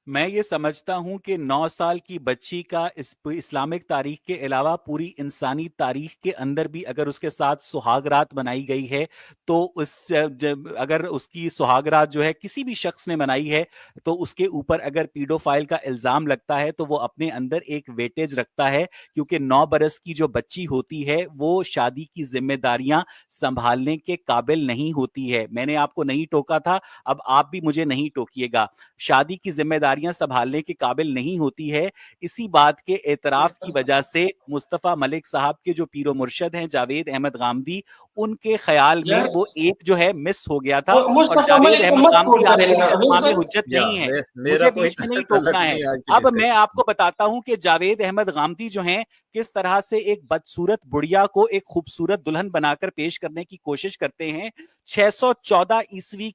میں یہ سمجھتا ہوں کہ 9 سال کی بچی کا اسلامک تاریخ کے علاوہ پوری انسانی تاریخ کے اندر بھی اگر اس کے ساتھ سہاگ رات منائی گئی ہے تو اگر اس کی سہاگ رات جو ہے کسی بھی شخص نے منائی ہے تو اس کے اوپر اگر پیڈوفائل کا الزام لگتا ہے تو وہ اپنے اندر ایک ویٹیج رکھتا ہے، کیونکہ 9 برس کی جو بچی ہوتی ہے وہ شادی کی ذمہ داریاں سنبھالنے کے قابل نہیں ہوتی ہے۔ میں نے آپ کو نہیں ٹوکا تھا، اب آپ بھی مجھے نہیں ٹوکیے گا۔ شادی کی ذمہ داریاں سنبھالنے کے قابل نہیں ہوتی ہے۔ اسی بات کے اعتراف کی وجہ سے مصطفیٰ ملک صاحب کے جو پیر و مرشد ہیں جاوید احمد غامدی، ان کے خیال میں وہ ایک جو ہے مس ہو گیا تھا، اور مصطفیٰ جاوید ملک کو احمد مت کوٹ غامدی آپ کرے کے نا لیے امام مصطفیٰ. حجت یا نہیں ہے۔ میرا مجھے کوئی بیچ میں نہیں تعلق ٹوکنا ہے۔ نہیں آج کی اب میں ڈسکشن آپ کو بتاتا ہوں کہ جاوید احمد غامدی جو ہیں کس طرح سے ایک بدصورت بڑیا کو ایک خوبصورت دلہن بنا کر پیش کرنے کی کوشش کرتے ہیں۔ 614 عیسوی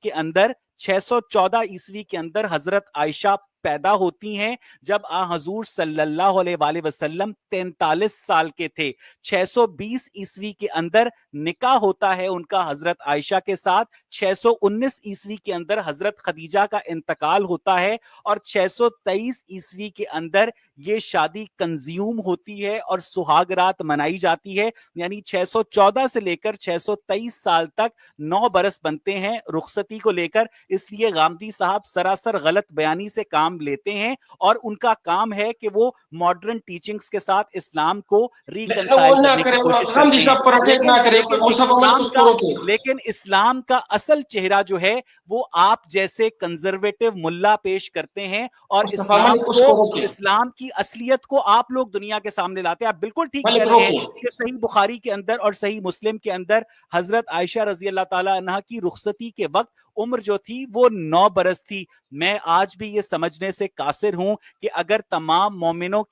کے اندر حضرت عائشہ پیدا ہوتی ہیں جب حضور صلی اللہ علیہ وآلہ وسلم 43 سال کے تھے۔ 620 عیسوی کے اندر نکاح ہوتا ہے ان کا حضرت عائشہ کے ساتھ۔ 619 عیسوی کے اندر حضرت خدیجہ کا انتقال ہوتا ہے، اور 623 عیسوی کے اندر یہ شادی کنزیوم ہوتی ہے اور سہاگ رات منائی جاتی ہے۔ یعنی 614 سے لے کر 623 سال تک 9 برس بنتے ہیں رخصتی کو لے کر۔ اس لیے غامدی صاحب سراسر غلط بیانی سے کام لیتے ہیں، اور ان کا کام ہے کہ وہ ماڈرن ٹیچنگز کے ساتھ اسلام کو ریکنسائل وہ نہ کرنے کی کرے کوشش غامدی کرتے ہیں۔ صاحب پر اٹیک لیکن نہ کرے لیکن مصطفیٰ ملک اس کو روکے. لیکن اسلام کا اصل چہرہ جو ہے وہ آپ جیسے کنزرویٹو ملا پیش کرتے ہیں، اور مصطفیٰ ملک اس کو روکے. اسلام کی اصلیت کو آپ لوگ دنیا کے سامنے لاتے ہیں۔ آپ بالکل ٹھیک کہہ ملک رہے ہیں روکے. کہ صحیح بخاری کے اندر اور صحیح مسلم کے اندر حضرت عائشہ رضی اللہ تعالیٰ عنہا کی رخصتی کے وقت عمر جو تھی وہ 9 برس تھی۔ میں آج بھی یہ سمجھنے سے قاصر ہوں کہ اگر تمام مومنوں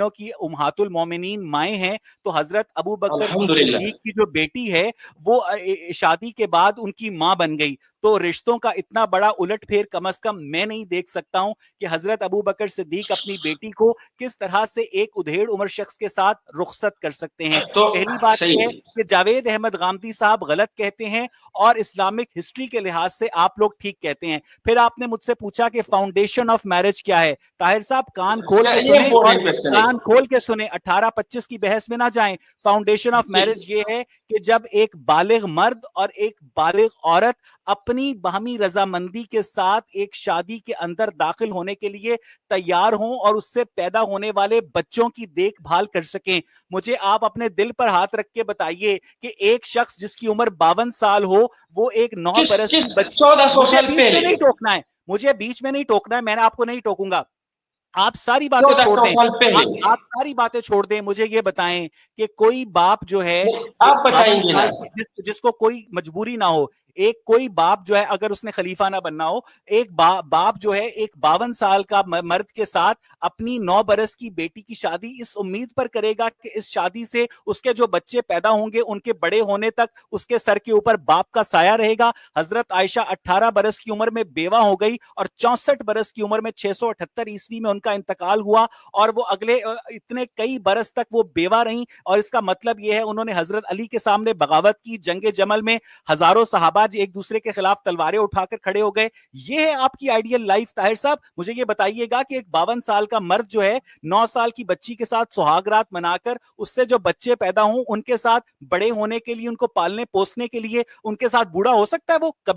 کی امہات المومنین مائیں ہیں تو حضرت ابو بکر کی الحمدللہ. صدیق کی جو بیٹی ہے وہ شادی کے بعد ان کی ماں بن گئی۔ تو رشتوں کا اتنا بڑا الٹ پھیر کم از کم میں نہیں دیکھ سکتا ہوں کہ حضرت ابو بکر صدیق اپنی بیٹی کو کس طرح سے ایک ادھیڑ عمر شخص کے ساتھ رخصت کر سکتے ہیں۔ تو پہلی بات یہ ہے صحیح. کہ جاوید احمد غامدی صاحب غلط کہتے ہیں، اور اسلامک ہسٹری کے لحاظ سے آپ لوگ ٹھیک کہتے ہیں۔ پھر آپ نے مجھ سے پوچھا کہ فاؤنڈیشن آف میرج کیا ہے۔ طاہر صاحب کان کھول کے یہ سنیں، اور امپورٹنٹ کوشچن ہے. کان کھول کے سنیں، 18-25 کی بحث میں نہ جائیں۔ فاؤنڈیشن آف میرج یہ ہے کہ جب ایک بالغ مرد اور ایک بالغ عورت اپنی باہمی رضامندی کے ساتھ ایک شادی کے اندر داخل ہونے کے لیے تیار ہوں اور اس سے پیدا ہونے والے بچوں کی دیکھ بھال کر سکیں۔ مجھے آپ اپنے دل پر ہاتھ رکھ کے بتائیے کہ ایک شخص جس کی عمر 52 سال ہو وہ ایک 9 برس کی بچی، 1400 مجھے سال بیچ میں پہلے نہیں ٹوکنا ہے، مجھے بیچ میں نہیں ٹوکنا ہے، میں نے آپ کو نہیں ٹوکوں گا۔ آپ ساری باتیں چھوڑ 1400 دیں، سال پہلے آپ ساری باتیں چھوڑ دیں، مجھے یہ بتائیں کہ کوئی باپ جو ہے آپ بتائیں 52 گے نا. سال جس کو کوئی مجبوری نہ ہو، ایک کوئی باپ جو ہے اگر اس نے خلیفہ نہ بننا ہو، ایک باپ جو ہے ایک 52 سال کا مرد کے ساتھ اپنی 9 برس کی بیٹی کی شادی اس امید پر کرے گا کہ اس شادی سے اس کے جو بچے پیدا ہوں گے ان کے بڑے ہونے تک اس کے سر کے اوپر باپ کا سایہ رہے گا۔ حضرت عائشہ 18 برس کی عمر میں بیوہ ہو گئی، اور 64 برس کی عمر میں 678 عیسوی میں ان کا انتقال ہوا، اور وہ اگلے اتنے کئی برس تک وہ بیوہ رہیں، اور اس کا مطلب یہ ہے انہوں نے حضرت علی کے سامنے بغاوت کی، جنگ جمل میں ہزاروں صحابہ ایک دوسرے کے خلاف تلواریں اٹھا کر کھڑے ہو گئے۔ یہ ہے آپ کی آئیڈیل لائف۔ طاہر صاحب مجھے یہ بتائیے گا کہ ایک 52 سال کا مرد جو ہے 9 سال کی بچی کے ساتھ سہاگ رات منا کر اس سے جو بچے پیدا ہوں ان کے ساتھ بڑے ہونے کے لیے، ان کو پالنے پوسنے کے لیے ان کے ساتھ بوڑھا ہو سکتا ہے؟ وہ